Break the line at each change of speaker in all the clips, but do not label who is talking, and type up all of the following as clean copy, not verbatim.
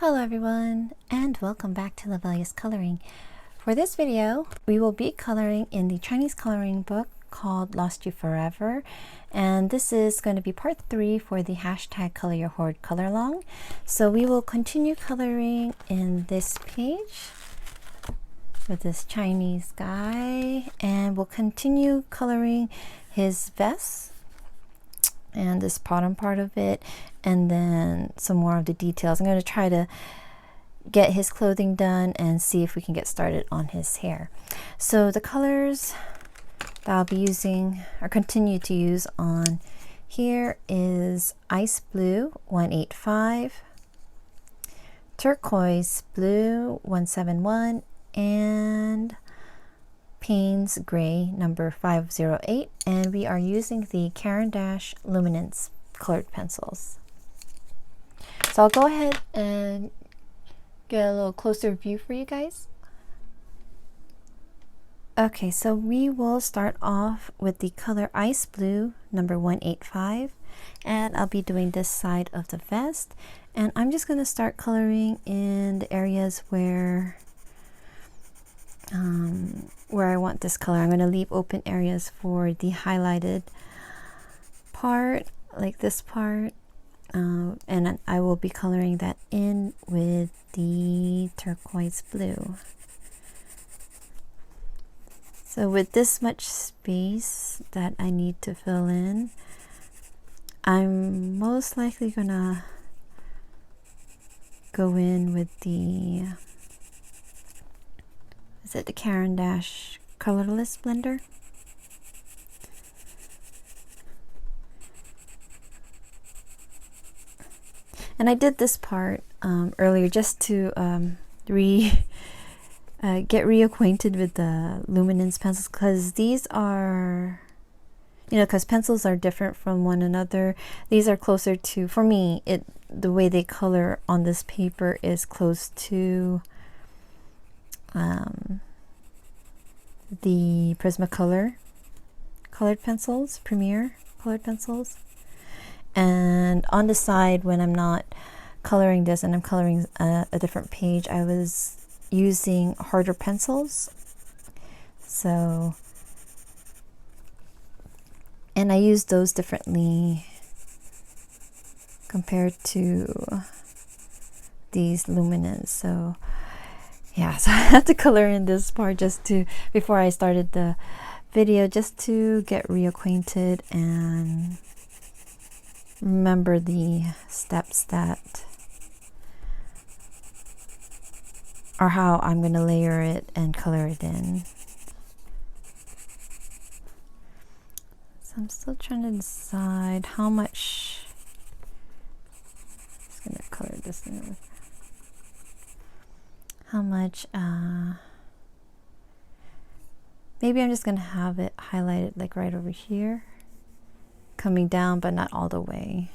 Hello everyone, and welcome back to Lovella's Coloring. For this video, we will be coloring in the Chinese coloring book called Lost You Forever, and this is going to be part 3 for the hashtag Color Your Hoard color along. So we will continue coloring in this page with this Chinese guy, and we'll continue coloring his vest and this bottom part of it, and then some more of the details. I'm going to try to get his clothing done and see if we can get started on his hair. So the colors that I'll be using or continue to use on here is Ice Blue 185, Turquoise Blue 171, and Payne's Gray number 508, and we are using the Caran Luminance colored pencils. So I'll go ahead and get a little closer view for you guys. Okay, so we will start off with the color Ice Blue number 185, and I'll be doing this side of the vest, and I'm just going to start coloring in the areas where I want this color. I'm going to leave open areas for the highlighted part, like this part, and I will be coloring that in with the turquoise blue. So with this much space that I need to fill in, I'm most likely gonna go in with the the Caran Colorless Blender. And I did this part earlier just to get reacquainted with the Luminance pencils, because these are, because pencils are different from one another. These are closer to, for me, the way they color on this paper is close to the Prismacolor colored pencils, Premier colored pencils. And on the side, when I'm not coloring this and I'm coloring a different page, I was using harder pencils. So, and I use those differently compared to these Luminance. So yeah, so I had to color in this part just to, before I started the video, just to get reacquainted and remember the steps that are how I'm going to layer it and color it in. So I'm still trying to decide how much. I'm just going to color this in with how much, maybe I'm just going to have it highlighted like right over here, coming down but not all the way.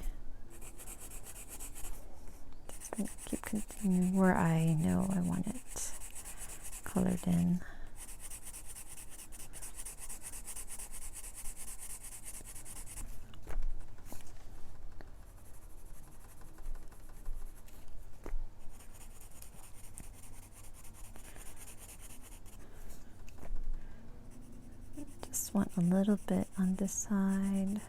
Just going to keep continuing where I know I want it colored in. Just want a little bit on this side.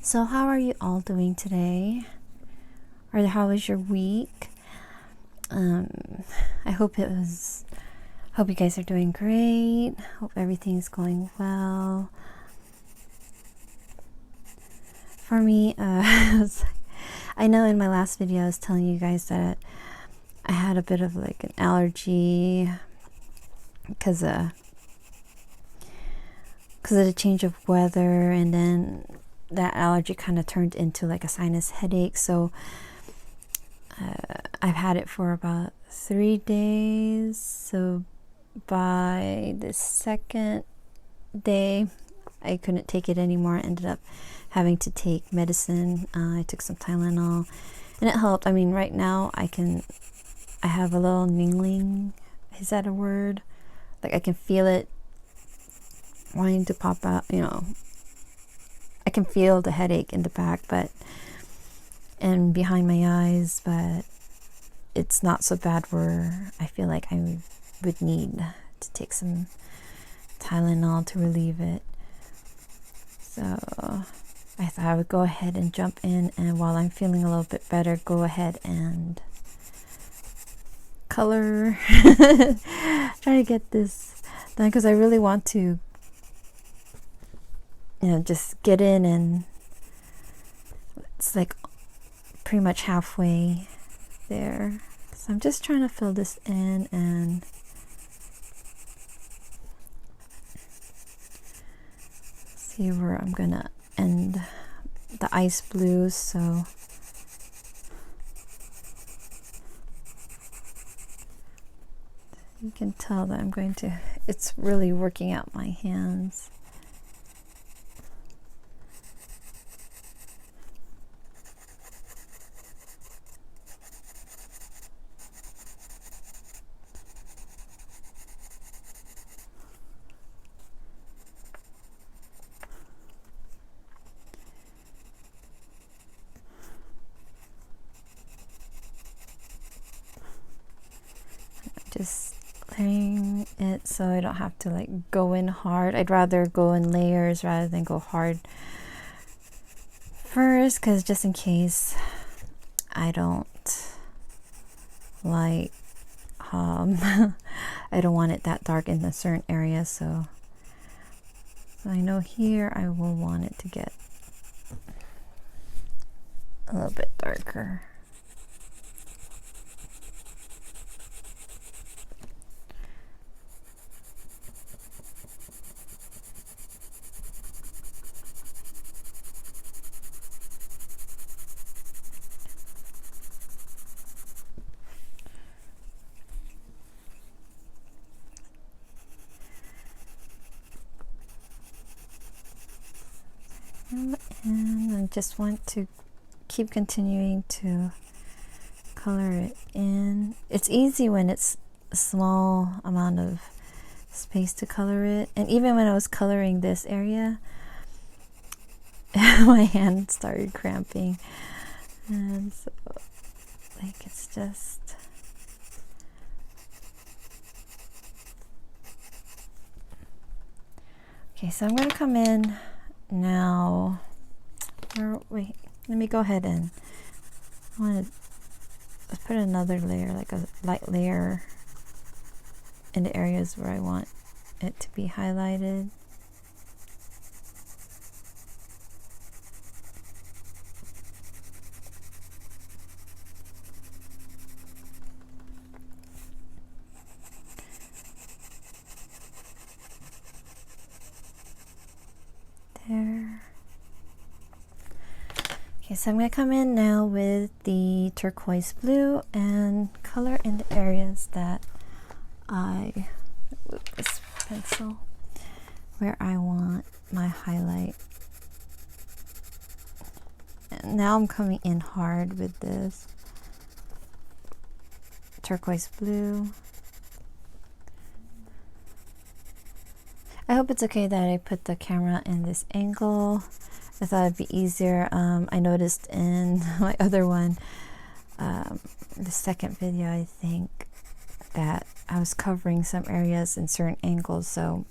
So how are you all doing today? Or how was your week? I hope you guys are doing great. Hope everything's going well. For me, I know in my last video I was telling you guys that I had a bit of like an allergy because of the change of weather, and then that allergy kind of turned into like a sinus headache. So I've had it for about 3 days. So by the second day, I couldn't take it anymore. I ended up having to take medicine. I took some Tylenol, and it helped. I mean, right now I have a little mingling. Is that a word? Like I can feel it wanting to pop out, can feel the headache in the back, and behind my eyes, but it's not so bad where I feel like I would need to take some Tylenol to relieve it. So I thought I would go ahead and jump in, and while I'm feeling a little bit better, go ahead and color. Try to get this done because I really want to, just get in, and it's like pretty much halfway there. So I'm just trying to fill this in and see where I'm gonna end the ice blue. So you can tell that it's really working out my hands. Just layering it so I don't have to like go in hard. I'd rather go in layers rather than go hard first, because just in case I don't like I don't want it that dark in a certain area, so I know here I will want it to get a little bit darker. And I just want to keep continuing to color it in. It's easy when it's a small amount of space to color it. And even when I was coloring this area, my hand started cramping. And so, like, it's just... Okay, so I'm going to come in now. Wait, let me go ahead and let's put another layer, like a light layer in the areas where I want it to be highlighted. There. Okay, so I'm going to come in now with the turquoise blue and color in the areas that with this pencil where I want my highlight. And now I'm coming in hard with this turquoise blue. I hope it's okay that I put the camera in this angle. I thought it'd be easier. I noticed in my other one, the second video, I think, that I was covering some areas in certain angles, so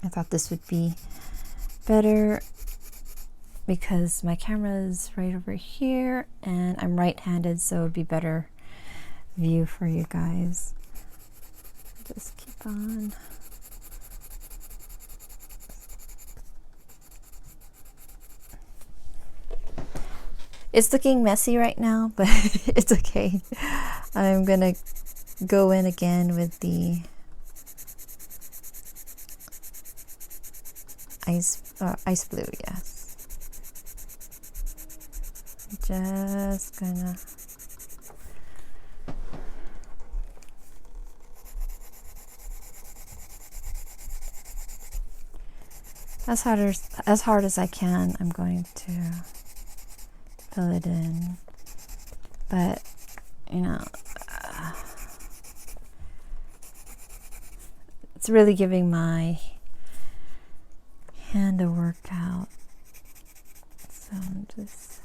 I thought this would be better because my camera is right over here and I'm right-handed, so it would be better view for you guys. Just keep on. It's looking messy right now, but it's okay. I'm gonna go in again with the ice blue, yes. Just gonna as hard as I can, I'm going to fill it in, but it's really giving my hand a workout. Just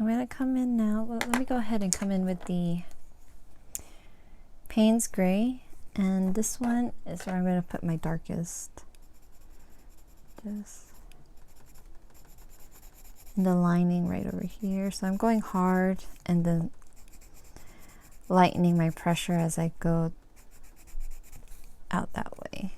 I'm going to come in now. Well, let me go ahead and come in with the Payne's Gray, and this one is where I'm going to put my darkest. Just in the lining right over here. So I'm going hard and then lightening my pressure as I go out that way.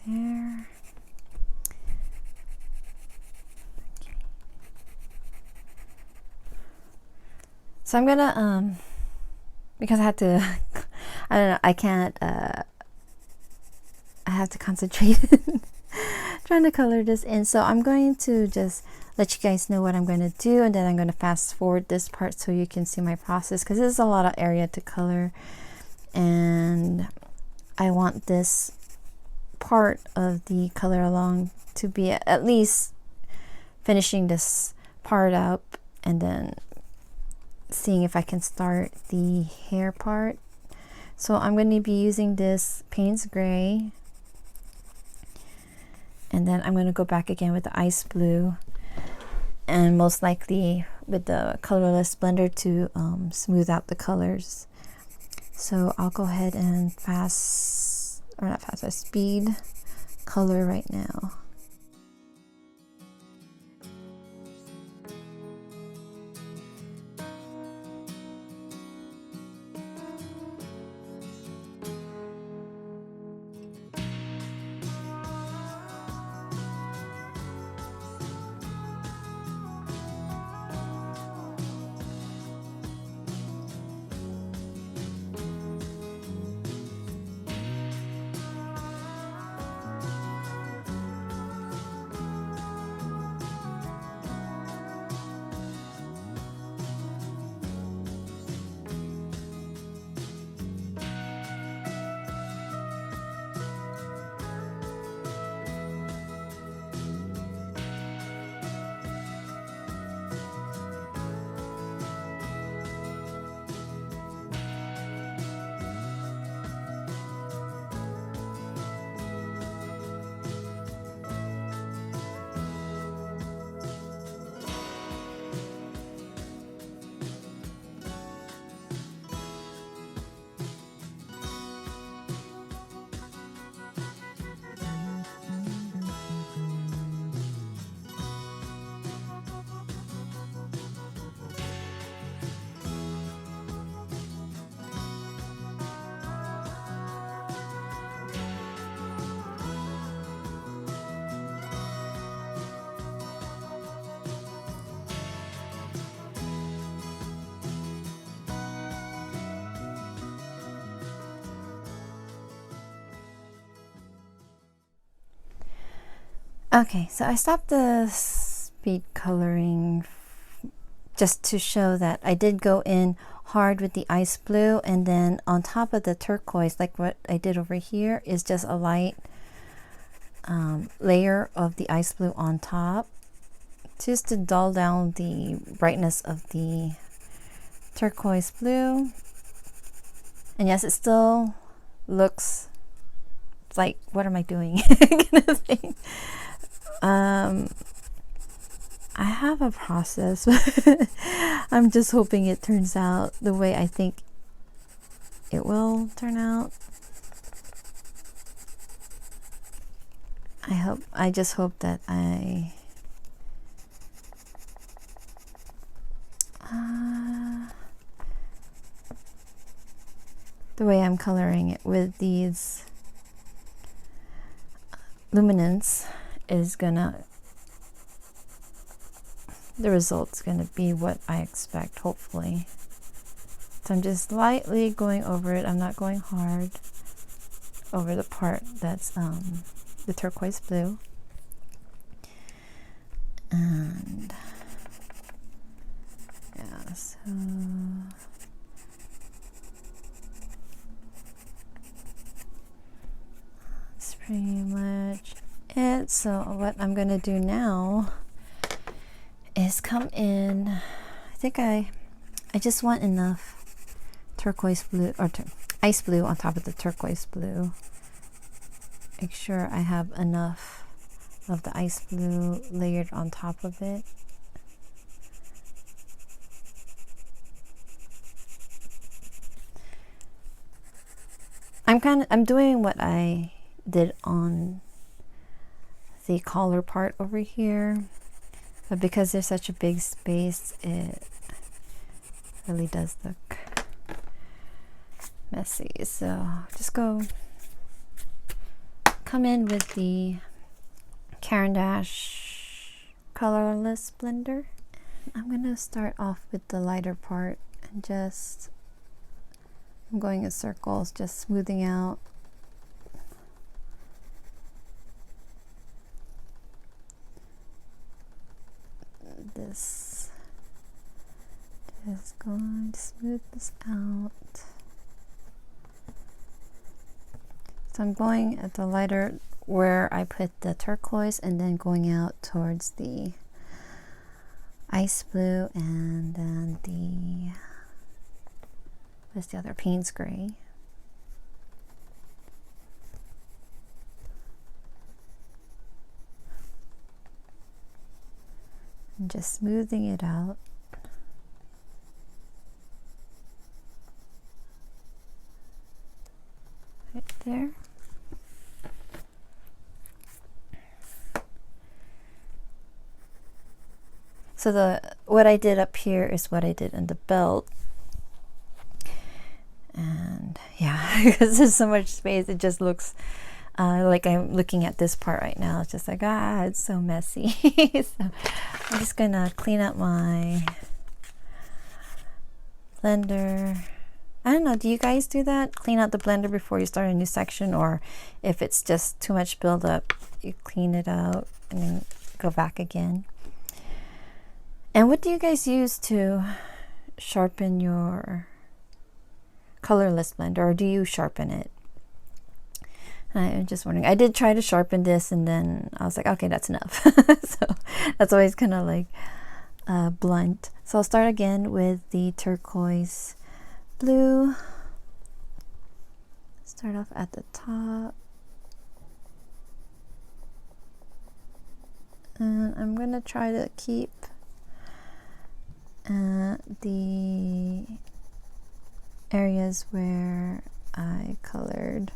There. Okay. So I'm gonna because I have to I don't know, I can't I have to concentrate trying to color this in, so I'm going to just let you guys know what I'm going to do, and then I'm going to fast forward this part so you can see my process, because there's a lot of area to color and I want this part of the color along to be at least finishing this part up and then seeing if I can start the hair part. So I'm going to be using this Payne's Gray, and then I'm going to go back again with the ice blue, and most likely with the Colorless Blender to smooth out the colors. So I'll go ahead and speed color right now. Okay, so I stopped the speed coloring just to show that I did go in hard with the ice blue, and then on top of the turquoise, like what I did over here, is just a light layer of the ice blue on top, just to dull down the brightness of the turquoise blue. And yes, it still looks like, what am I doing? kind of thing. I have a process. I'm just hoping it turns out the way I think it will turn out. I just hope that the way I'm coloring it with these Luminance is gonna the result's going to be what I expect, hopefully. So I'm just lightly going over it. I'm not going hard over the part that's the turquoise blue. And yeah, so that's pretty much it. So what I'm going to do now is come in. I think I just want enough turquoise blue or ice blue on top of the turquoise blue. Make sure I have enough of the ice blue layered on top of it. I'm doing what I did on the collar part over here, but because there's such a big space, it really does look messy. So just come in with the Caran Colorless Blender. I'm gonna start off with the lighter part and I'm going in circles, just smoothing out this. Just going to smooth this out. So I'm going at the lighter where I put the turquoise and then going out towards the ice blue and then what's the other? Payne's gray. And just smoothing it out. Right there. So what I did up here is what I did in the belt. And yeah, because there's so much space, it just looks like I'm looking at this part right now. It's just like, it's so messy. So I'm just gonna clean up my blender. I don't know, do you guys do that? Clean out the blender before you start a new section, or if it's just too much buildup, you clean it out and then go back again. And what do you guys use to sharpen your colorless blender, or do you sharpen it? I'm just wondering. I did try to sharpen this and then I was like, okay, that's enough. So that's always kind of like blunt. So I'll start again with the turquoise blue. Start off at the top. And I'm going to try to keep the areas where I colored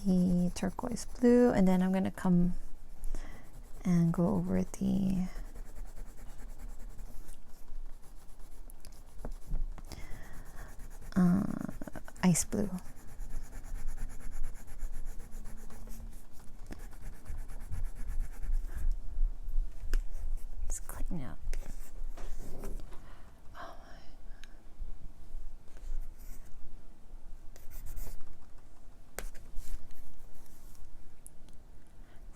the turquoise blue, and then I'm going to come and go over the ice blue. Let's clean up.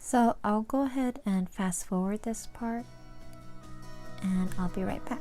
So I'll go ahead and fast forward this part and I'll be right back.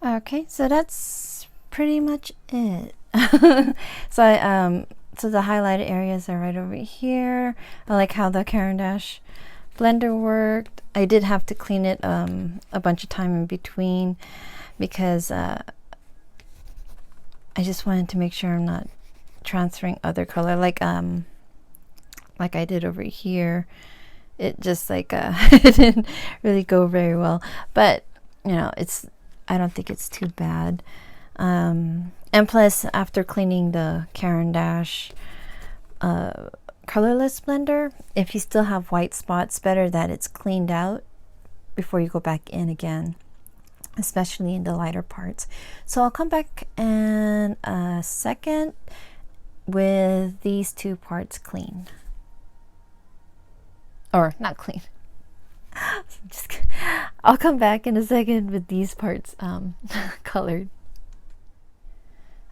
Okay, so that's pretty much it. So so the highlighted areas are right over here. I like how the Caran blender worked. I did have to clean it a bunch of time in between because I just wanted to make sure I'm not transferring other color like I did over here. It just like it didn't really go very well, but you know, I don't think it's too bad. And plus, after cleaning the Caran Colorless Blender, if you still have white spots, better that it's cleaned out before you go back in again, especially in the lighter parts. So I'll come back in a second with these two parts clean. Or not clean. I'll come back in a second with these parts colored.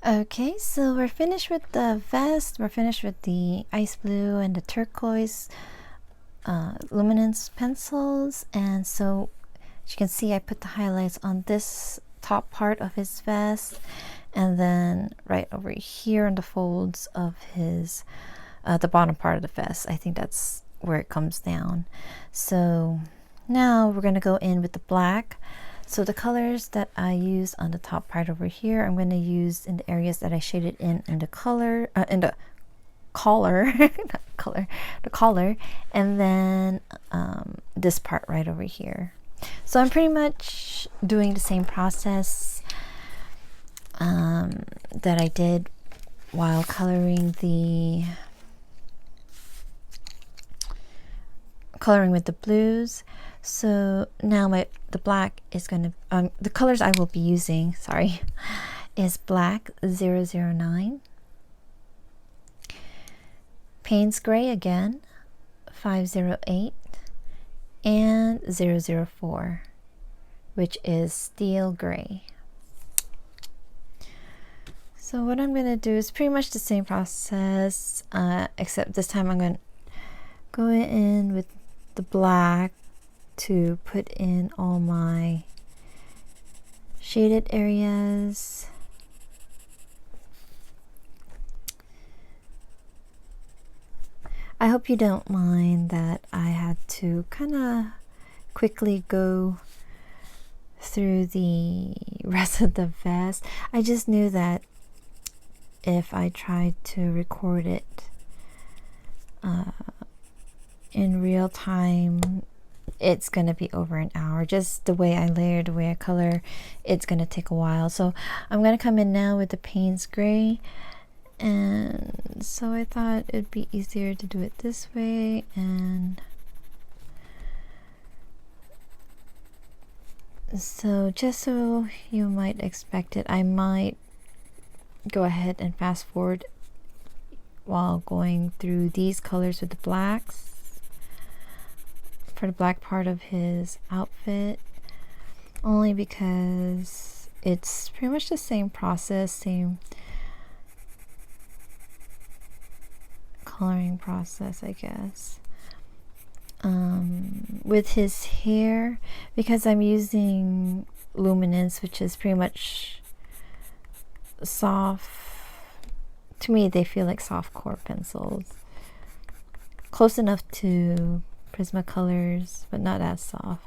Okay, so we're finished with the vest. We're finished with the ice blue and the turquoise luminance pencils. And so as you can see, I put the highlights on this top part of his vest, and then right over here in the folds of his the bottom part of the vest. I think that's where it comes down. So now we're going to go in with the black. So the colors that I use on the top part over here, I'm going to use in the areas that I shaded in the color, in the collar, not color, the collar, and then this part right over here. So I'm pretty much doing the same process that I did while coloring with the blues. So now the black is going to the colors I will be using, sorry, is black 009, Payne's gray again 508, and 004, which is steel gray. So what I'm going to do is pretty much the same process, except this time I'm going to go in with the black to put in all my shaded areas. I hope you don't mind that I had to kind of quickly go through the rest of the vest. I just knew that if I tried to record it in real time, it's gonna be over an hour. Just the way I layer, the way I color, it's gonna take a while. So I'm gonna come in now with the Payne's gray, and so I thought it'd be easier to do it this way. And so just so you might expect it, I might go ahead and fast forward while going through these colors with the blacks for the black part of his outfit, only because it's pretty much the same process, same coloring process, I guess. With his hair, because I'm using Luminance, which is pretty much soft, to me they feel like soft core pencils, close enough to Prismacolors, but not as soft.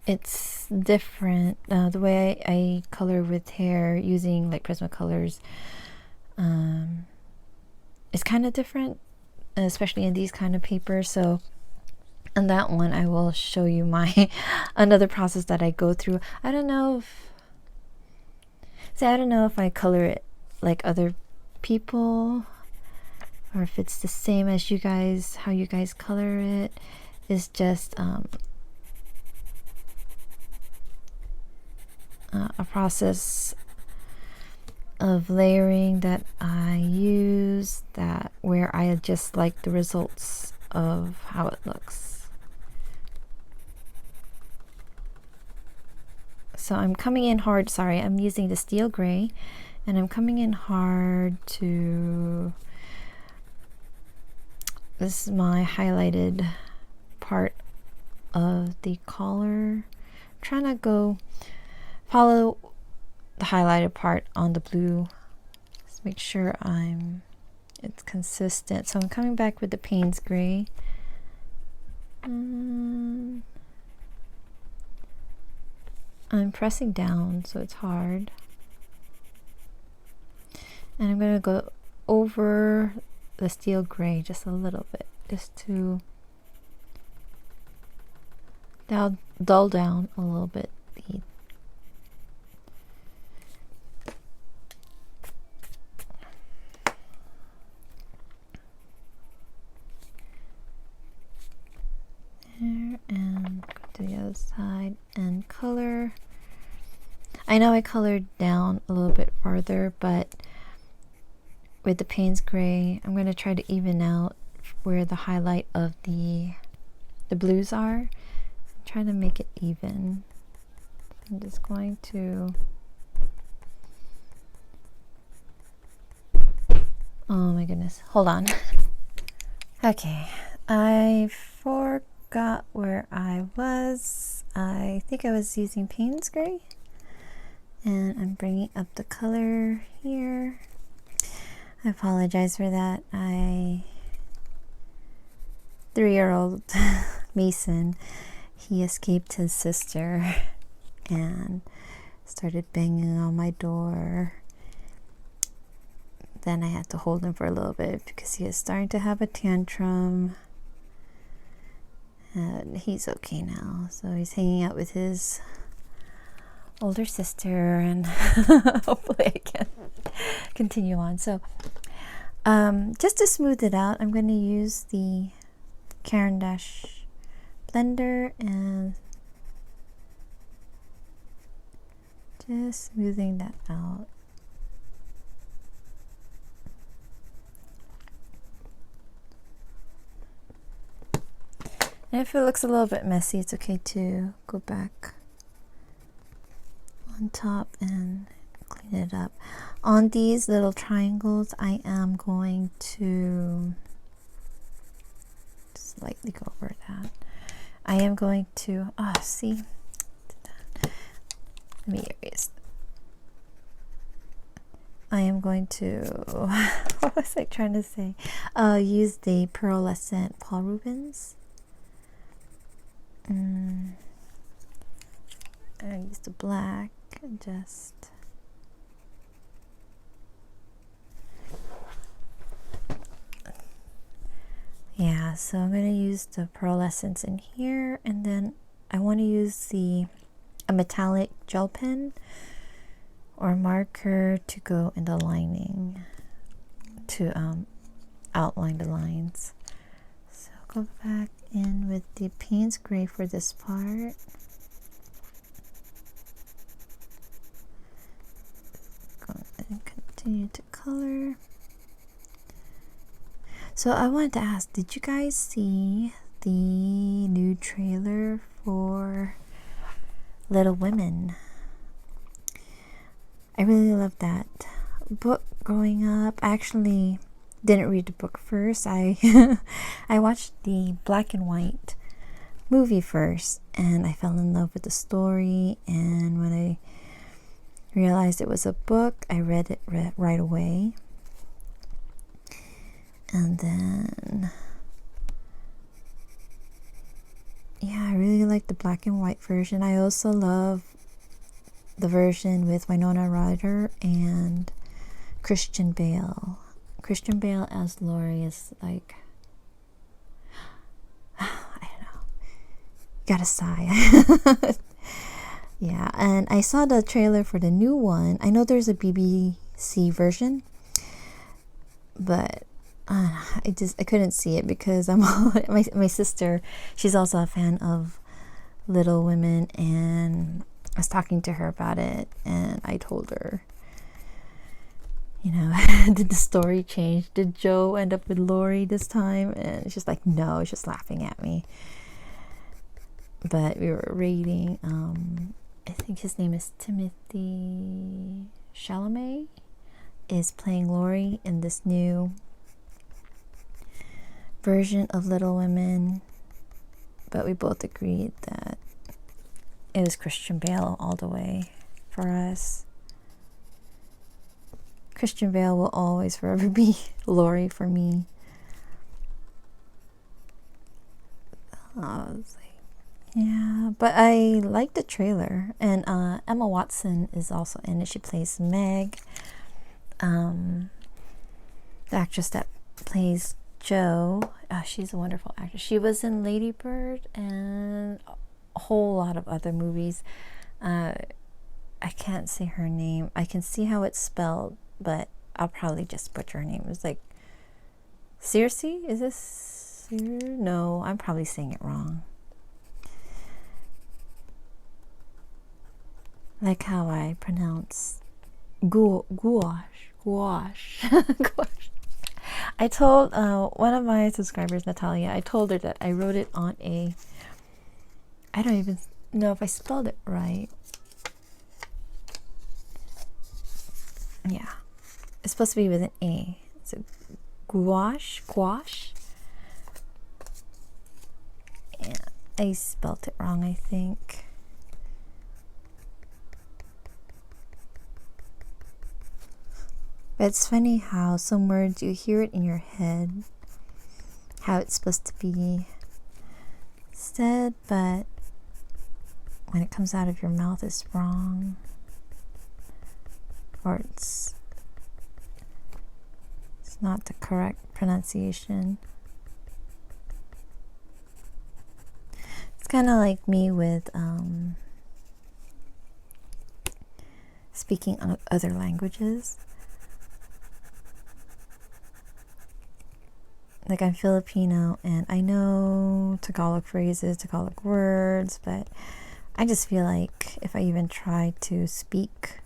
It's different. The way I color with hair using like Prismacolors is kind of different, especially in these kind of papers. So on that one, I will show you my another process that I go through. I don't know if I color it like other people, or if it's the same as you guys, how you guys color it. It's just a process of layering that I use, that where I just like the results of how it looks. So I'm coming in hard, sorry, I'm using the steel gray, and I'm coming in hard to, this is my highlighted part of the collar. I'm trying to follow the highlighted part on the blue. Just make sure it's consistent. So I'm coming back with the Payne's gray. I'm pressing down, so it's hard. And I'm going to go over the steel gray just a little bit, just to dull down a little bit the there, and go to the other side and color. I know I colored down a little bit farther, but with the Payne's gray, I'm going to try to even out where the highlight of the blues are. Try to make it even. I'm just going to, oh my goodness, hold on. Okay, I forgot where I was. I think I was using Payne's gray, and I'm bringing up the color here. I apologize for that. 3-year-old Mason, he escaped his sister and started banging on my door. Then I had to hold him for a little bit because he is starting to have a tantrum. And he's okay now. So he's hanging out with his older sister, and hopefully I can continue on. So just to smooth it out, I'm going to use the Caran blender and just smoothing that out. And if it looks a little bit messy, it's okay to go back on top and clean it up. On these little triangles, I am going to slightly go over that. I am going to, see, let me erase. I am going to, what was I trying to say? Use the pearlescent Paul Rubens. I use the black and just so I'm going to use the pearlescence in here, and then I want to use a metallic gel pen or marker to go in the lining to outline the lines. So go back in with the Payne's gray for this part. Go and continue to color. So I wanted to ask, did you guys see the new trailer for Little Women? I really loved that book growing up. I actually didn't read the book first. I watched the black and white movie first, and I fell in love with the story, and when I realized it was a book, I read it right away. And then I really like the black and white version. I also love the version with Winona Ryder and Christian Bale. Christian Bale as Laurie is like, I don't know, gotta sigh. Yeah, and I saw the trailer for the new one. I know there's a BBC version, but I couldn't see it because my sister, she's also a fan of Little Women, and I was talking to her about it, and I told her, did the story change? Did Joe end up with Laurie this time? And she's like, no, she's laughing at me. But we were reading, I think his name is Timothy Chalamet, is playing Laurie in this new version of Little Women. but we both agreed that it was Christian Bale all the way for us. Christian Bale will always forever be Lori for me. Yeah, but I like the trailer, and Emma Watson is also in it. She plays Meg, the actress that plays Jo. She's a wonderful actress. She was in Lady Bird and a whole lot of other movies. I can't say her name. I can see how it's spelled, but I'll probably just butcher her name. It was like Circe? Is this Circe? No, I'm probably saying it wrong. Like how I pronounce gouache. Gouache. I told one of my subscribers, Natalia, I told her that I wrote it on a, I don't even know if I spelled it right. Yeah, it's supposed to be with an A. So gouache. Yeah, I spelled it wrong, I think. But it's funny how some words you hear it in your head, how it's supposed to be said, but when it comes out of your mouth, it's wrong, or it's not the correct pronunciation. It's kind of like me with speaking other languages. Like, I'm Filipino and I know Tagalog phrases, Tagalog words, but I just feel like if I even try to speak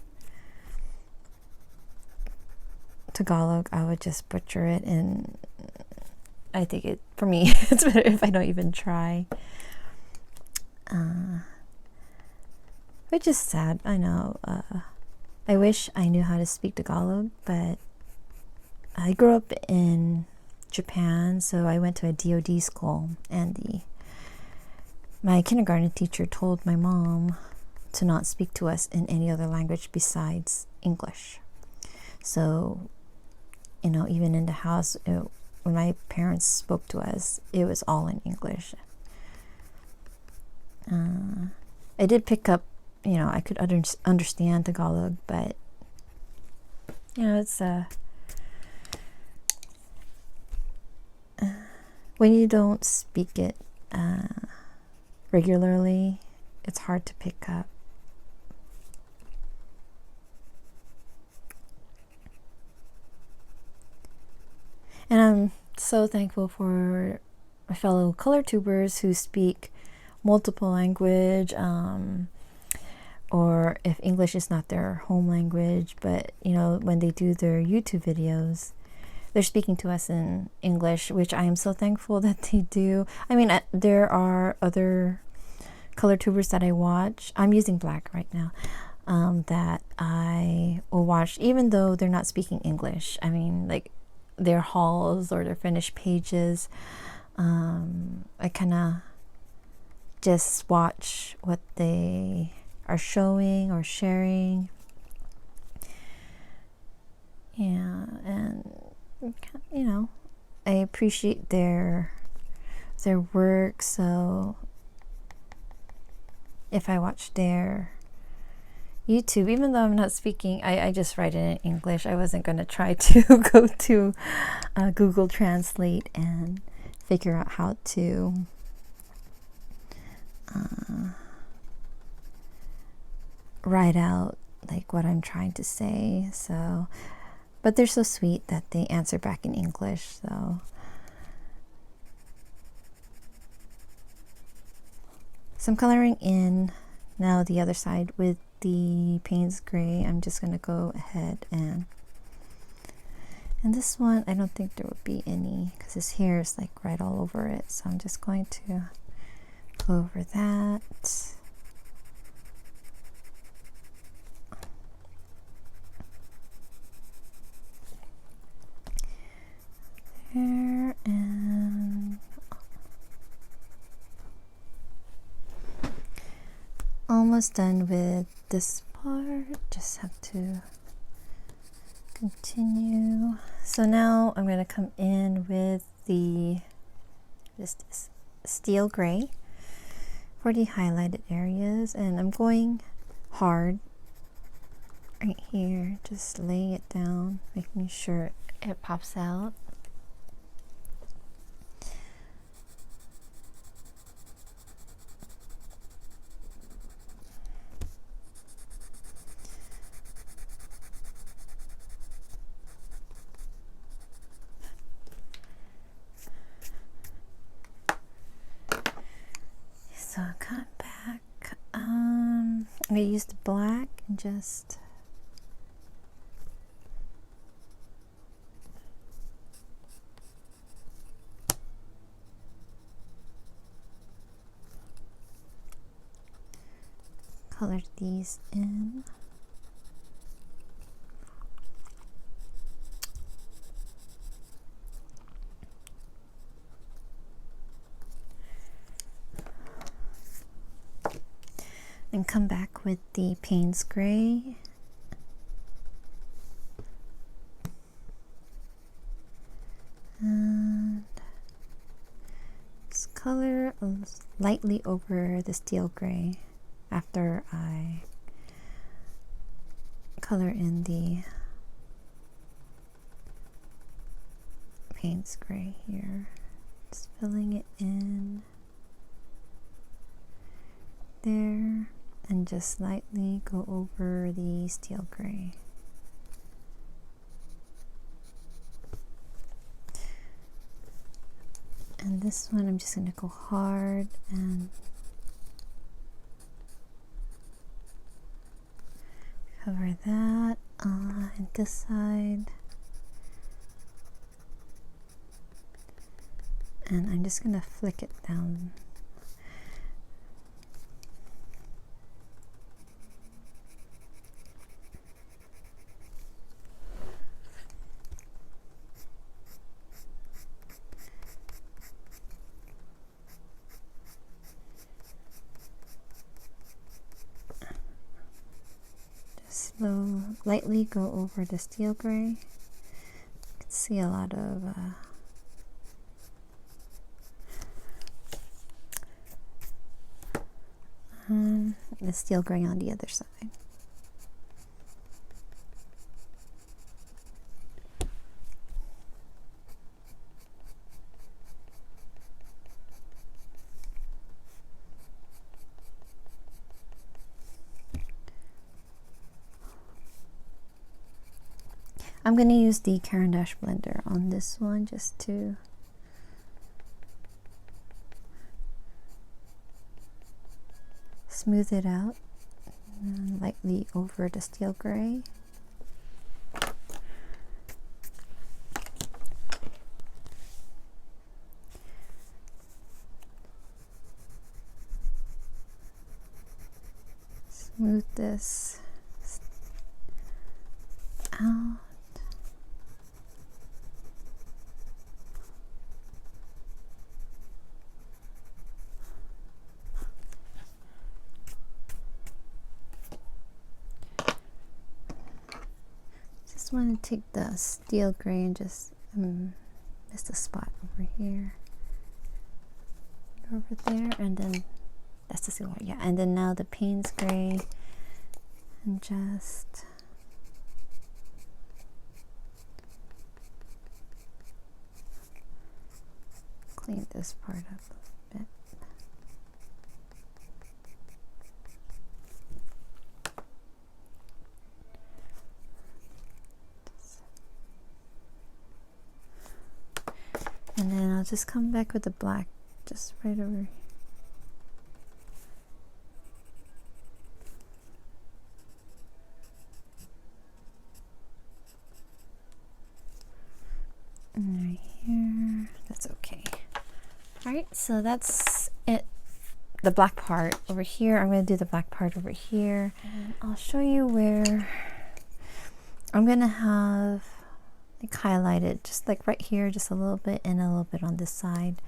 Tagalog, I would just butcher it, and I think for me, it's better if I don't even try. Which is sad, I know. I wish I knew how to speak Tagalog, but I grew up in Japan, so I went to a DoD school, and my kindergarten teacher told my mom to not speak to us in any other language besides English. So, you know, even in the house, when my parents spoke to us, it was all in English. I did pick up, you know, I could understand Tagalog, but, you know, it's when you don't speak it regularly, it's hard to pick up. And I'm so thankful for my fellow color tubers who speak multiple language, or if English is not their home language, but, you know, when they do their YouTube videos, they're speaking to us in English, which I am so thankful that they do. I mean, there are other color tubers that I watch. I'm using black right now, that I will watch, even though they're not speaking English. I mean, like their hauls or their finished pages. I kind of just watch what they are showing or sharing. Yeah, and you know, I appreciate their work, so if I watch their YouTube, even though I'm not speaking, I just write it in English. I wasn't going to try to go to Google Translate and figure out how to write out like what I'm trying to say. So, but they're so sweet that they answer back in English. So I'm coloring in now the other side with the Payne's gray. I'm just going to go ahead and this one, I don't think there would be any because his hair is like right all over it. So I'm just going to go over that. There, and almost done with this part. Just have to continue. So now I'm going to come in with this steel gray for the highlighted areas, and I'm going hard right here, just laying it down, making sure it pops out. So I'll cut back. I'm going to use the black and just color these in. And come back with the Payne's gray. And just color lightly over the steel gray after I color in the Payne's gray here. Just filling it in there. And just lightly go over the steel gray. And this one I'm just going to go hard and cover that and this side. And I'm just going to flick it down. Lightly go over the steel gray. You can see a lot of the steel gray on the other side. I'm going to use the Caran blender on this one just to smooth it out and lightly over the steel gray. Smooth this out. Want to take the steel gray and just miss the spot over here, over there, and then that's the silver, yeah. And then now the Payne's gray, and just clean this part up a little bit. And then I'll just come back with the black just right over. And right here, that's okay. All right, so that's it. The black part over here. I'm going to do the black part over here. And I'll show you where I'm going to have like highlighted, just like right here, just a little bit and a little bit on this side.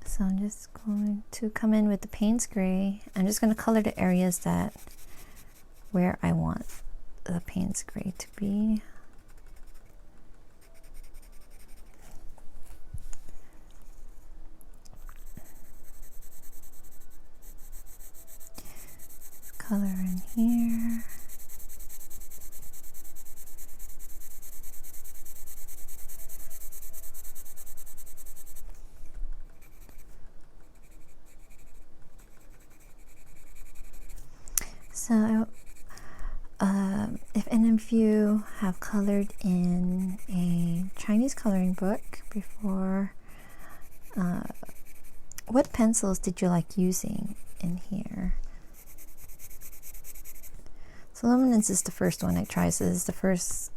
So I'm just going to come in with the Payne's gray. I'm just going to color the areas that where I want the Payne's gray to be. Color in here. So if any of you have colored in a Chinese coloring book before, what pencils did you like using in here? So Luminance is the first one I tried. So this is the first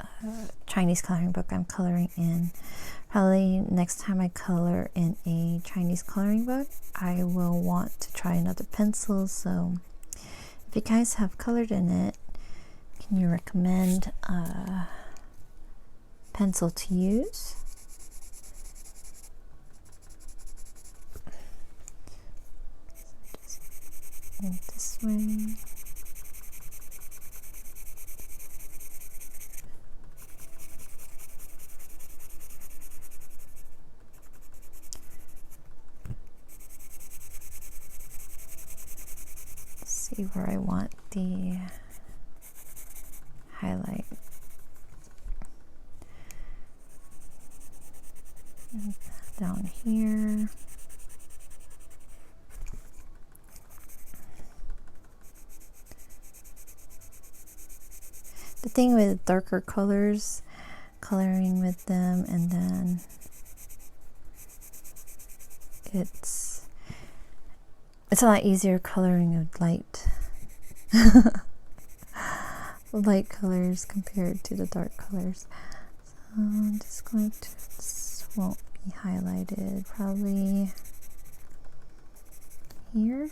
Chinese coloring book I'm coloring in. Probably next time I color in a Chinese coloring book, I will want to try another pencil. So if you guys have colored in it, can you recommend a pencil to use? Just go this way. See where I want the highlight. And down here. The thing with darker colors, coloring with them, and then it's a lot easier coloring with light light colors compared to the dark colors. So I'm just going to, this won't be highlighted, probably here.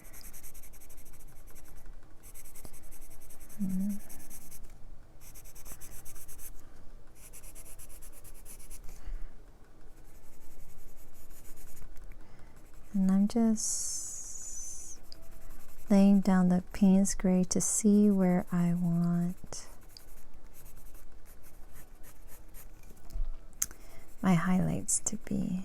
And I'm just laying down the Payne's gray to see where I want my highlights to be.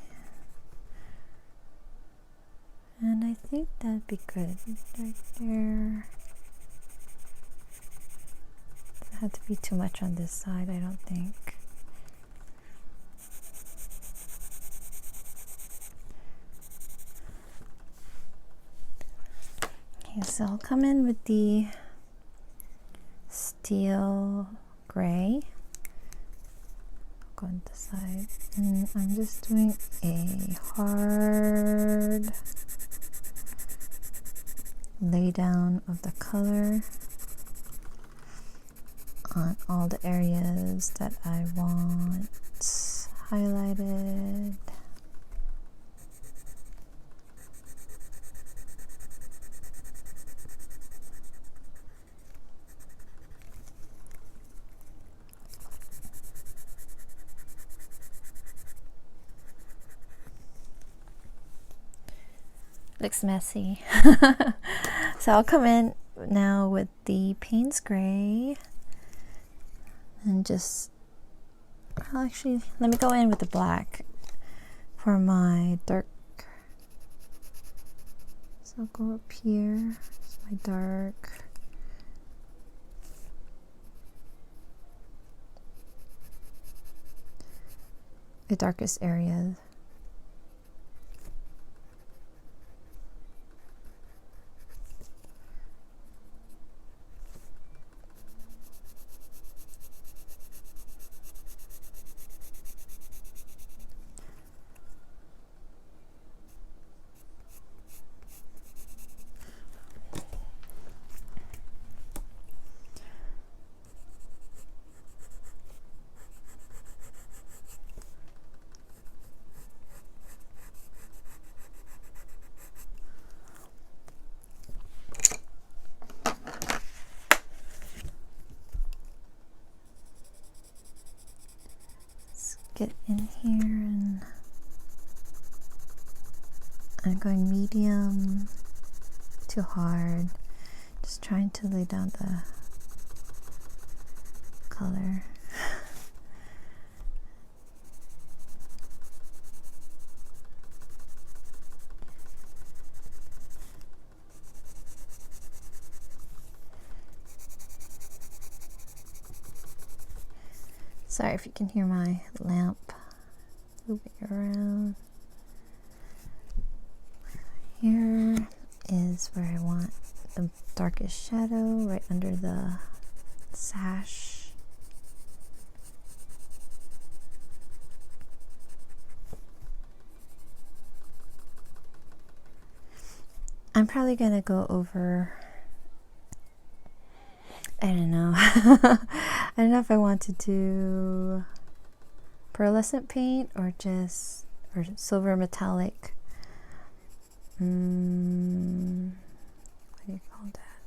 And I think that'd be good right there. Doesn't have to be too much on this side, I don't think. Okay, so I'll come in with the steel gray. I'll go on the side, and I'm just doing a hard lay down of the color on all the areas that I want highlighted. Looks messy. So I'll come in now with the Payne's gray and just, well, actually, let me go in with the black for my dark. So I'll go up here, it's my dark. The darkest area. Get in here and I'm going medium to hard, just trying to lay down the color. Sorry if you can hear my lamp moving around. Here is where I want the darkest shadow, right under the sash. I'm probably gonna go over, I don't know. I don't know if I want to do pearlescent paint or just silver metallic. What do you call that?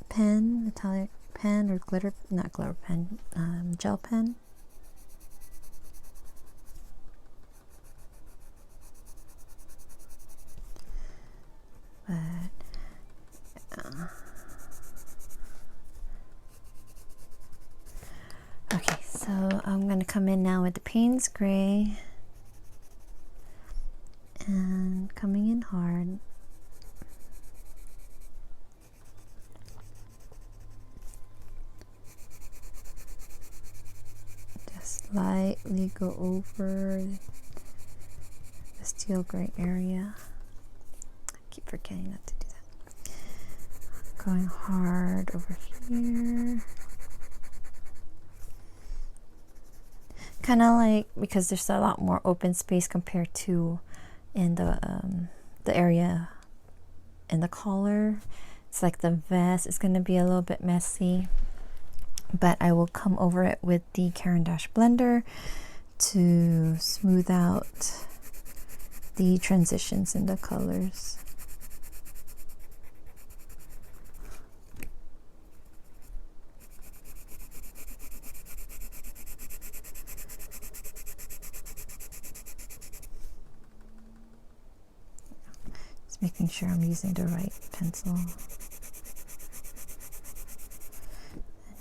Pen, metallic pen, or glitter, not glitter pen, gel pen. But okay, so I'm going to come in now with the Payne's gray and coming in hard. Just lightly go over the steel gray area. I keep forgetting not to do that. Going hard over here. Kind of like, because there's a lot more open space compared to in the area in the collar. It's like the vest is going to be a little bit messy, but I will come over it with the Caran blender to smooth out the transitions in the colors. Making sure I'm using the right pencil. I'm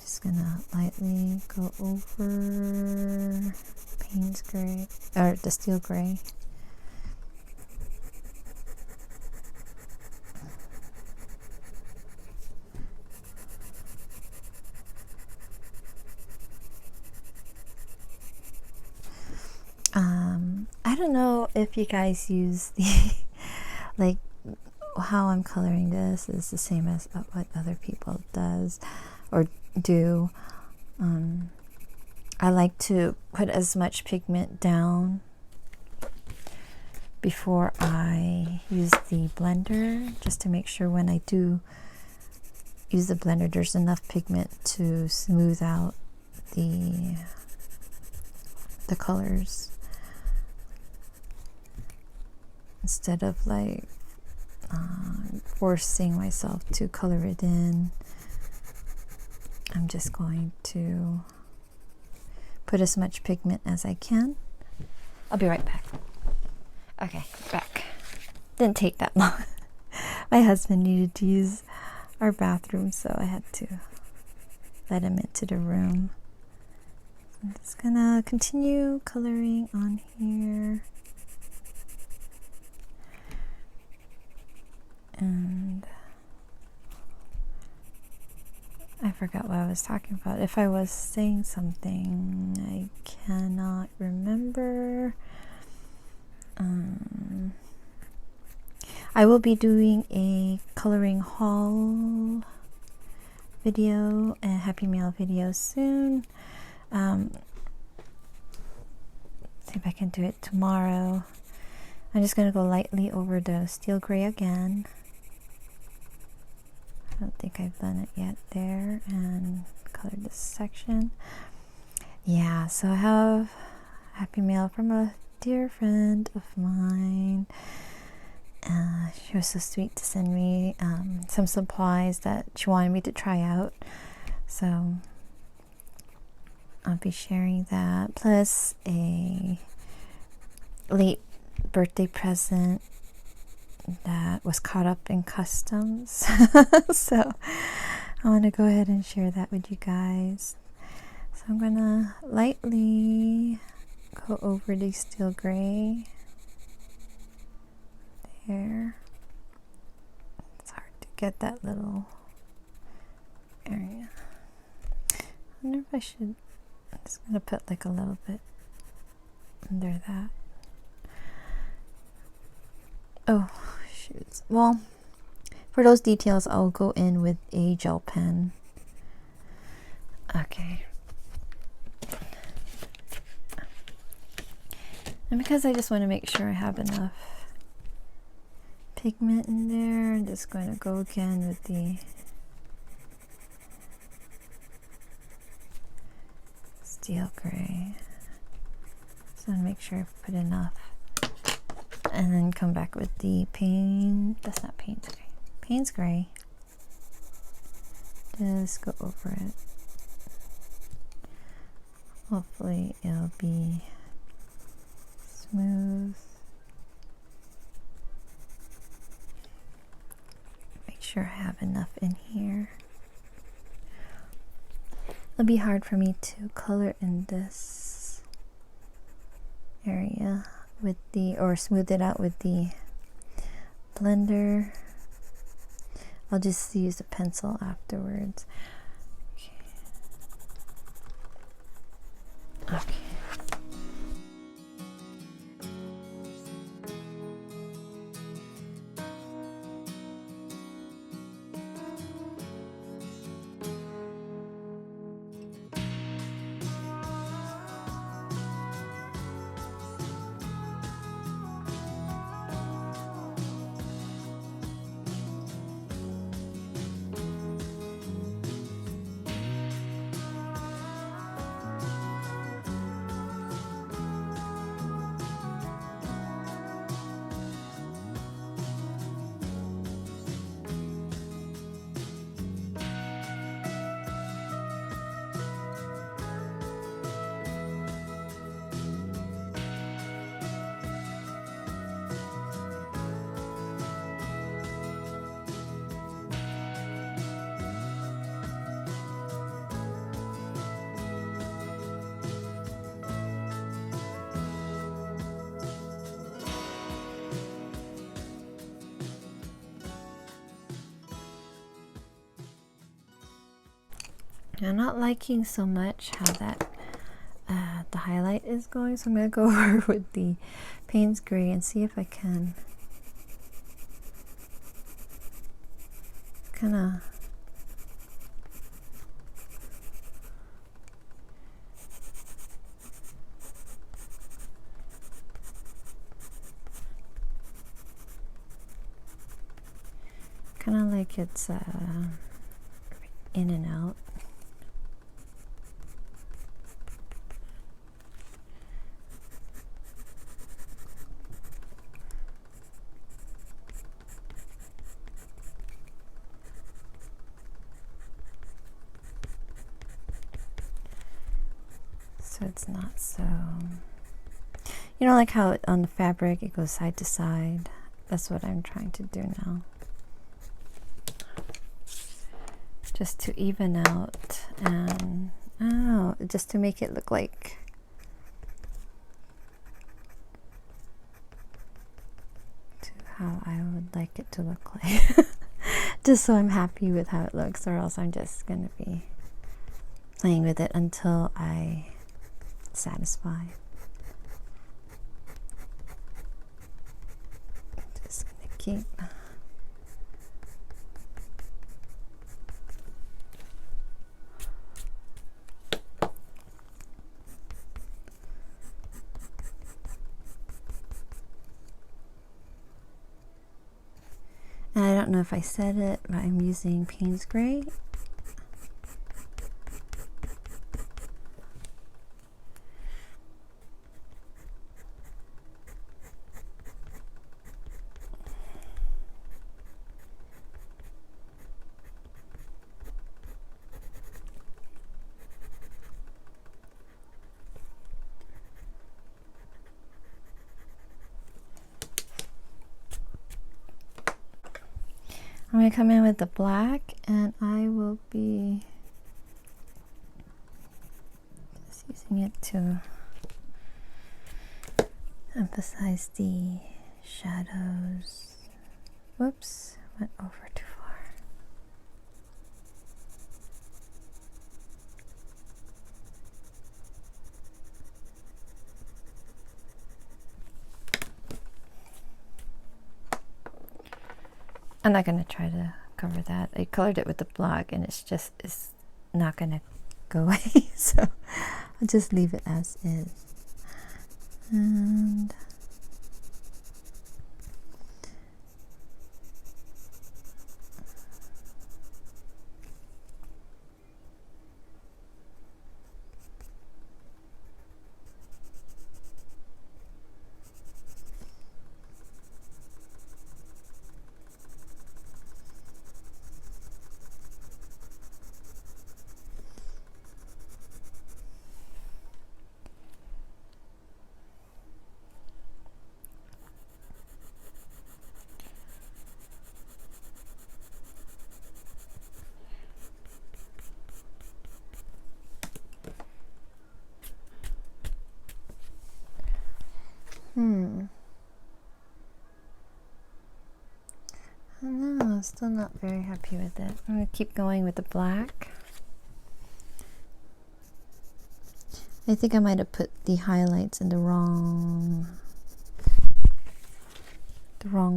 just gonna lightly go over Payne's gray, or the steel gray. I don't know if you guys use the like how I'm coloring this is the same as what other people does or do. I like to put as much pigment down before I use the blender, just to make sure when I do use the blender there's enough pigment to smooth out the colors, instead of like forcing myself to color it in. I'm just going to put as much pigment as I can. I'll be right back. Okay, back. Didn't take that long. My husband needed to use our bathroom, so I had to let him into the room. I'm just gonna continue coloring on here. And I forgot what I was talking about. If I was saying something, I cannot remember. I will be doing a coloring haul video and Happy Mail video soon. See if I can do it tomorrow. I'm just going to go lightly over the steel gray again. I don't think I've done it yet there, and color this section. Yeah, so I have Happy Mail from a dear friend of mine. She was so sweet to send me some supplies that she wanted me to try out, so I'll be sharing that, plus a late birthday present that was caught up in customs. So I want to go ahead and share that with you guys. So I'm gonna lightly go over the steel gray there. It's hard to get that little area. I wonder if I should, I'm just gonna put like a little bit under that. Oh shoots. Well, for those details I'll go in with a gel pen. Okay. And because I just want to make sure I have enough pigment in there, I'm just going to go again with the steel gray. So make sure I put enough. And then come back with the Payne, that's not Payne's gray, Payne's gray. Just go over it. Hopefully it'll be smooth. Make sure I have enough in here. It'll be hard for me to color in this area with the, or smooth it out with the blender. I'll just use a pencil afterwards. Okay. I'm not liking so much how that the highlight is going, so I'm going to go over with the Payne's gray and see if I can kind of like it's in and out. So it's not so, you know, like how on the fabric it goes side to side. That's what I'm trying to do now, just to even out, and oh, just to make it look like to how I would like it to look like. Just so I'm happy with how it looks, or else I'm just gonna be playing with it until I satisfy. Just gonna keep and I don't know if I said it, but I'm using Payne's gray. I'm going to come in with the black, and I will be just using it to emphasize the shadows. Whoops, went over too far. I'm not going to try to cover that. I colored it with the black, and it's not going to go away, so I'll just leave it as is. And I don't know, I'm still not very happy with it. I'm going to keep going with the black. I think I might have put the highlights in the wrong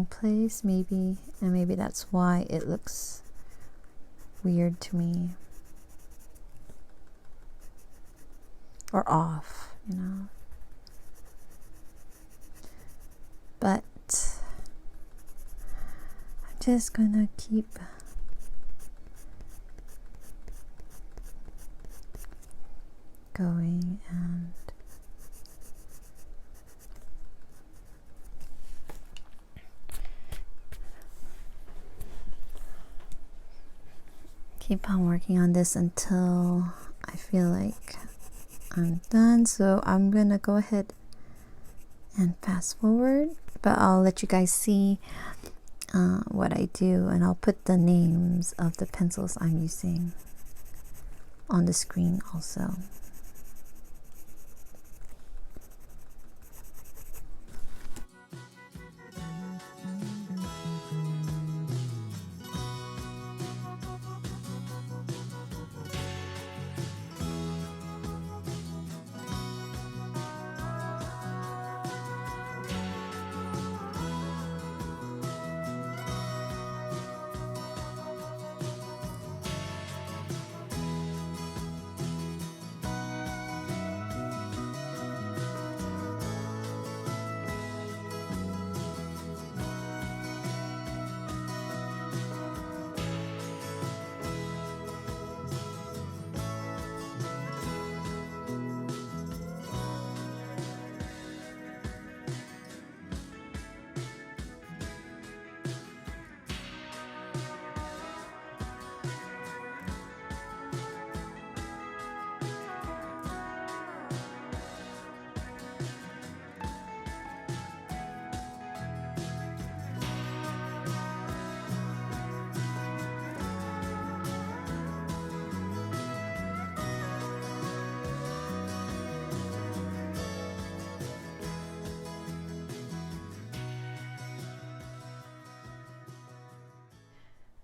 place, maybe, and maybe that's why it looks weird to me. Or off, you know. But I'm just gonna keep going and keep on working on this until I feel like I'm done. So I'm gonna go ahead and fast forward, but I'll let you guys see what I do, and I'll put the names of the pencils I'm using on the screen also.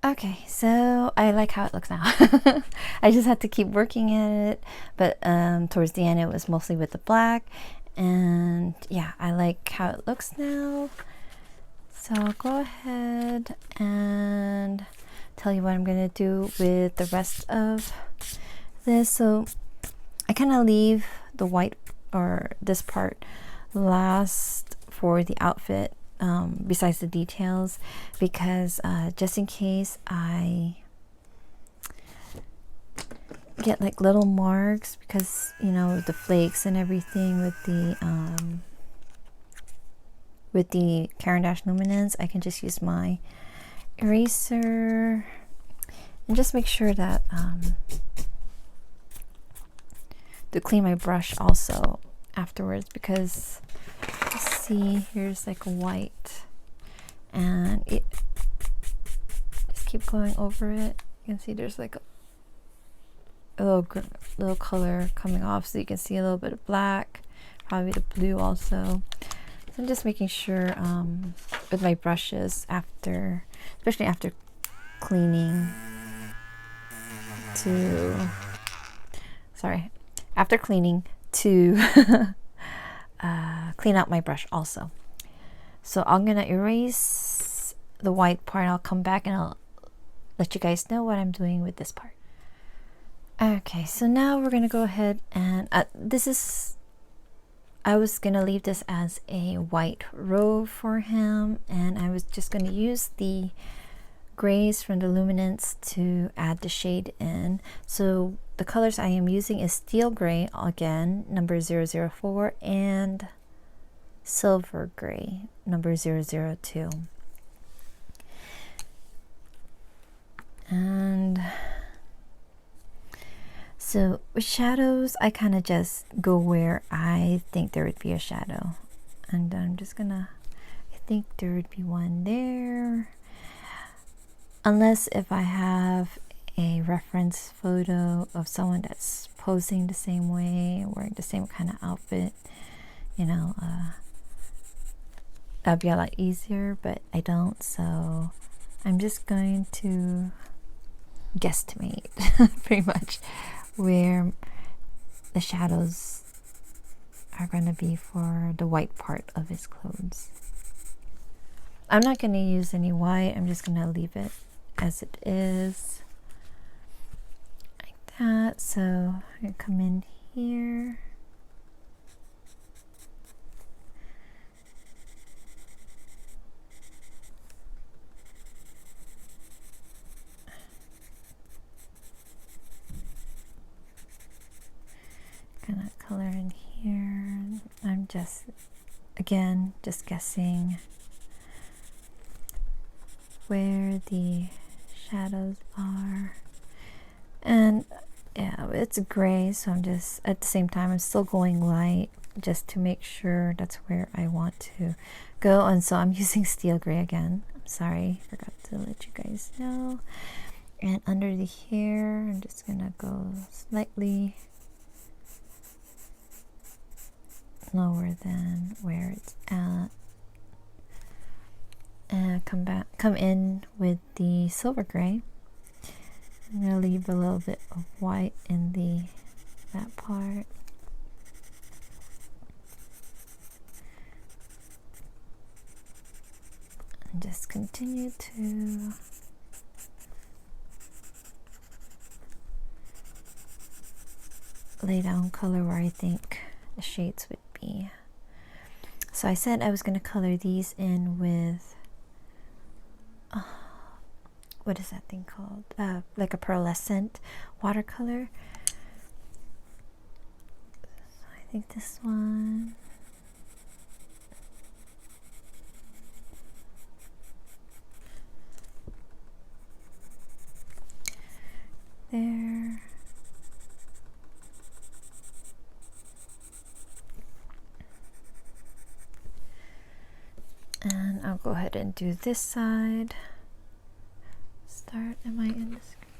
Okay, so I like how it looks now. I just had to keep working at it, but towards the end it was mostly with the black, and yeah, I like how it looks now. So I'll go ahead and tell you what I'm gonna do with the rest of this. So I kind of leave the white, or this part, last for the outfit, besides the details, because just in case I get like little marks, because you know, the flakes and everything with the Caran Luminance, I can just use my eraser and just make sure that to clean my brush also afterwards, because see, here's like white, and it just keep going over it. You can see there's like a little color coming off, so you can see a little bit of black, probably the blue also. So I'm just making sure with my brushes after, especially after cleaning, after cleaning to clean out my brush also. So I'm gonna erase the white part. I'll come back and I'll let you guys know what I'm doing with this part. Okay, so now we're gonna go ahead and I was gonna leave this as a white row for him, and I was just gonna use the grays from the Luminance to add the shade in. So the colors I am using is steel gray, again, number 004, and silver gray, number 002. And so with shadows, I kind of just go where I think there would be a shadow. And I'm just gonna, I think there would be one there. Unless if I have a reference photo of someone that's posing the same way, wearing the same kind of outfit, you know, that'd be a lot easier, but I don't. So I'm just going to guesstimate pretty much where the shadows are going to be for the white part of his clothes. I'm not going to use any white. I'm just going to leave it as it is, like that. So I'm going to come in here. Gonna color in here. I'm just, again, just guessing where the shadows are. And yeah, it's gray, so I'm just, at the same time, I'm still going light just to make sure that's where I want to go. And so I'm using steel gray again. I'm sorry, forgot to let you guys know. And under the hair, I'm just gonna go slightly lower than where it's at, and come in with the silver gray. I'm gonna leave a little bit of white in that part. And just continue to lay down color where I think the shades would be. So I said I was going to color these in with what is that thing called? Like a pearlescent watercolor. So I think this one. There. And I'll go ahead and do this side. Start, am I in the screen?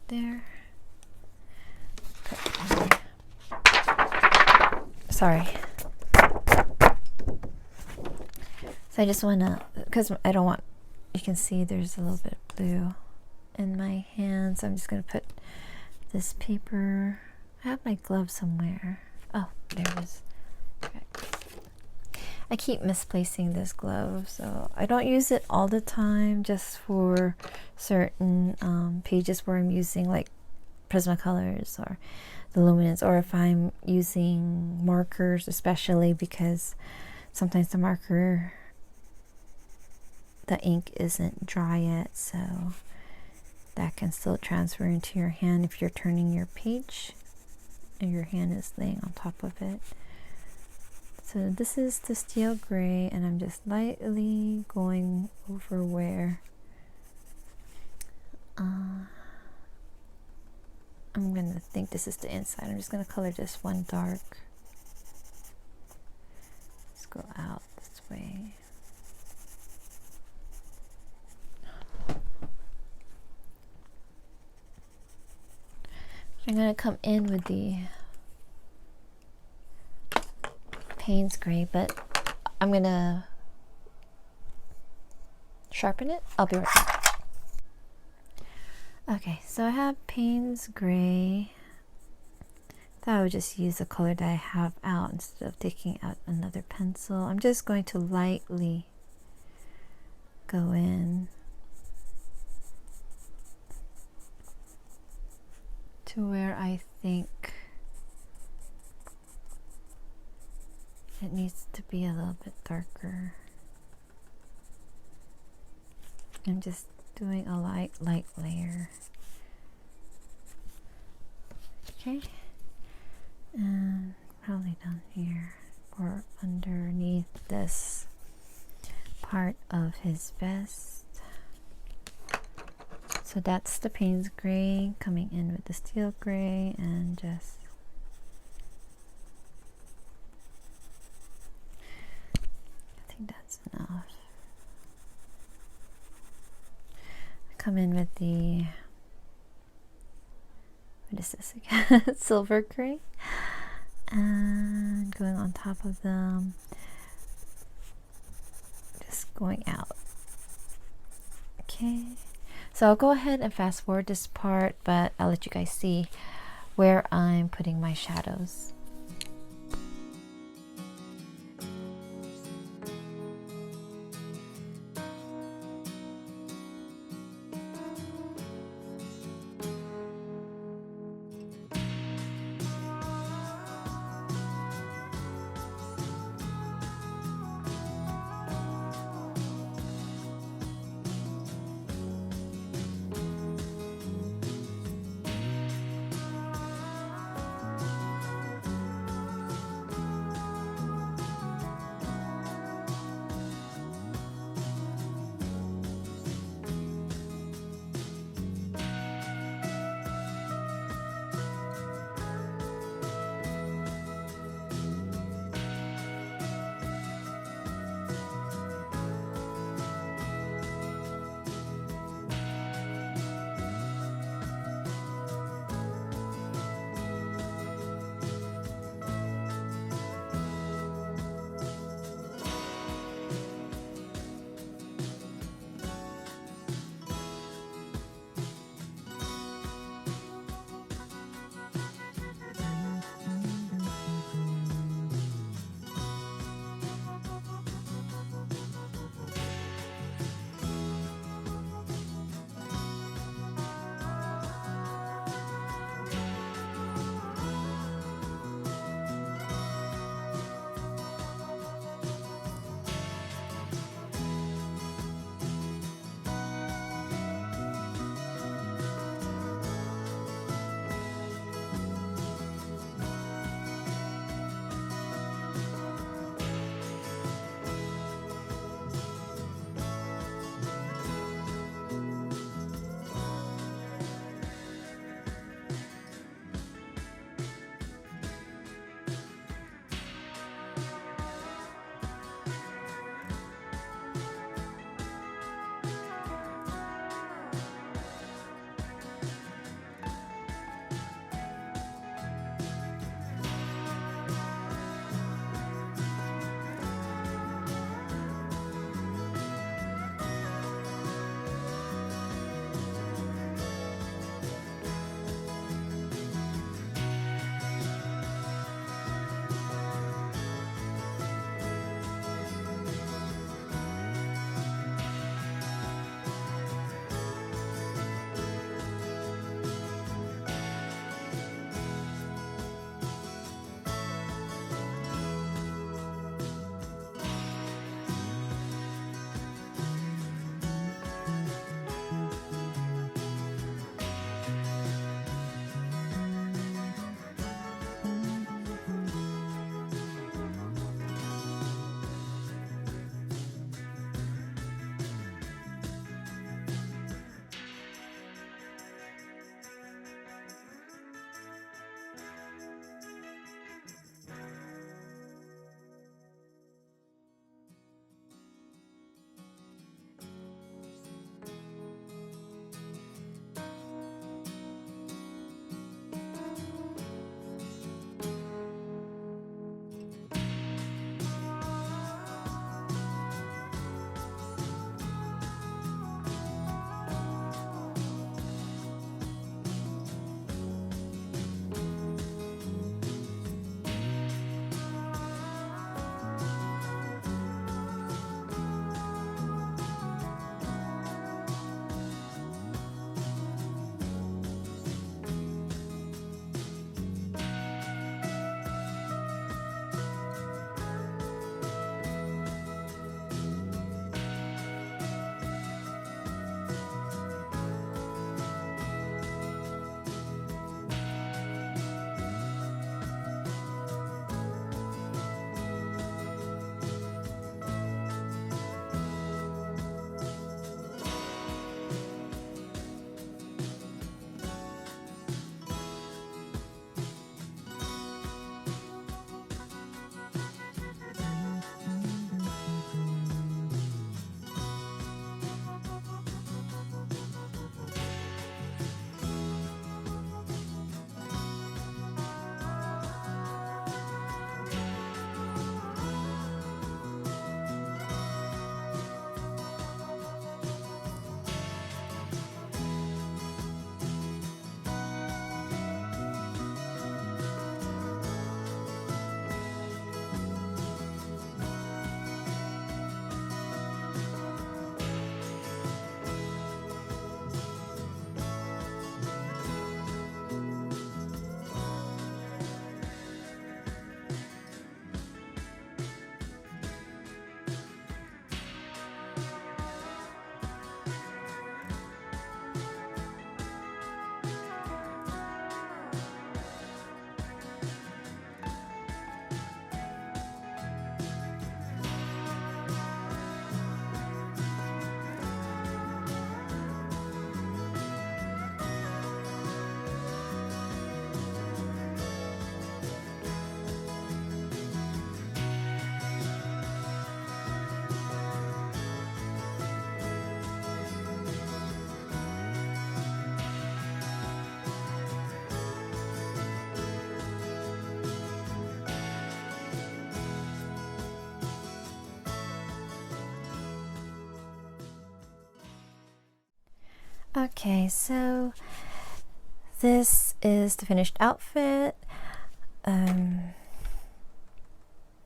There. Okay. Sorry. So I just want to, because I don't want, you can see there's a little bit of blue in my hand, so I'm just going to put this paper. I have my glove somewhere. Oh, there it is. Okay. I keep misplacing this glove, so I don't use it all the time, just for certain pages where I'm using like Prismacolors or the Luminance, or if I'm using markers, especially because sometimes the marker, the ink isn't dry yet, so that can still transfer into your hand if you're turning your page and your hand is laying on top of it. So this is the steel gray, and I'm just lightly going over where I'm going to think this is the inside. I'm just going to color this one dark. Let's go out this way. I'm going to come in with the Payne's gray, but I'm going to sharpen it. I'll be right back. Okay, so I have Payne's gray. Thought I would just use the color that I have out instead of taking out another pencil. I'm just going to lightly go in to where I think it needs to be a little bit darker. I'm just doing a light layer. Okay. And probably down here or underneath this part of his vest. So that's the Payne's gray coming in with the steel gray, and just I think that's enough. Come in with the, what is this again? Silver gray, and going on top of them, just going out. Okay, so I'll go ahead and fast forward this part, but I'll let you guys see where I'm putting my shadows. Okay, so this is the finished outfit.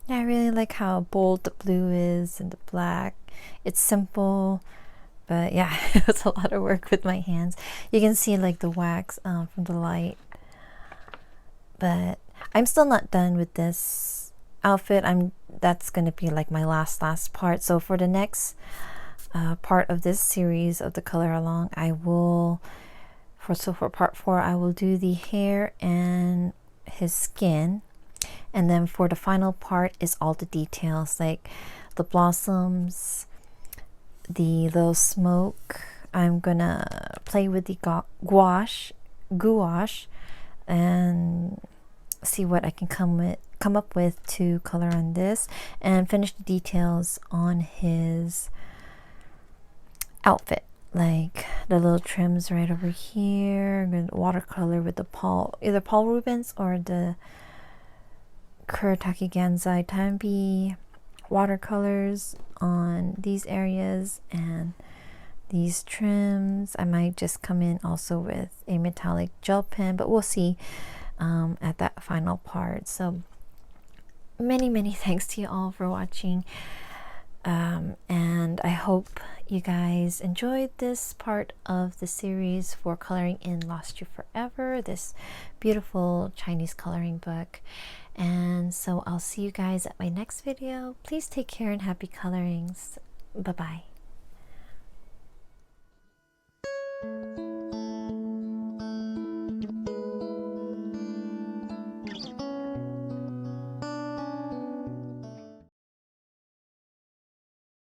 Yeah, I really like how bold the blue is and the black. It's simple, but yeah, it's a lot of work with my hands. You can see like the wax from the light, but I'm still not done with this outfit. That's gonna be like my last part. So for the next part of this series of the color along, I will for part 4 I will do the hair and his skin. And then for the final part is all the details, like the blossoms, the little smoke. I'm gonna play with the gouache and see what I can come up with to color on this, and finish the details on his outfit, like the little trims right over here. I'm gonna watercolor with the either Paul Rubens or the Kuretake Gansai Tambi watercolors on these areas and these trims. I might just come in also with a metallic gel pen, but we'll see at that final part. So many thanks to you all for watching, and I hope you guys enjoyed this part of the series for coloring in Lost You Forever, this beautiful Chinese coloring book. And so I'll see you guys at my next video. Please take care and happy colorings. Bye bye.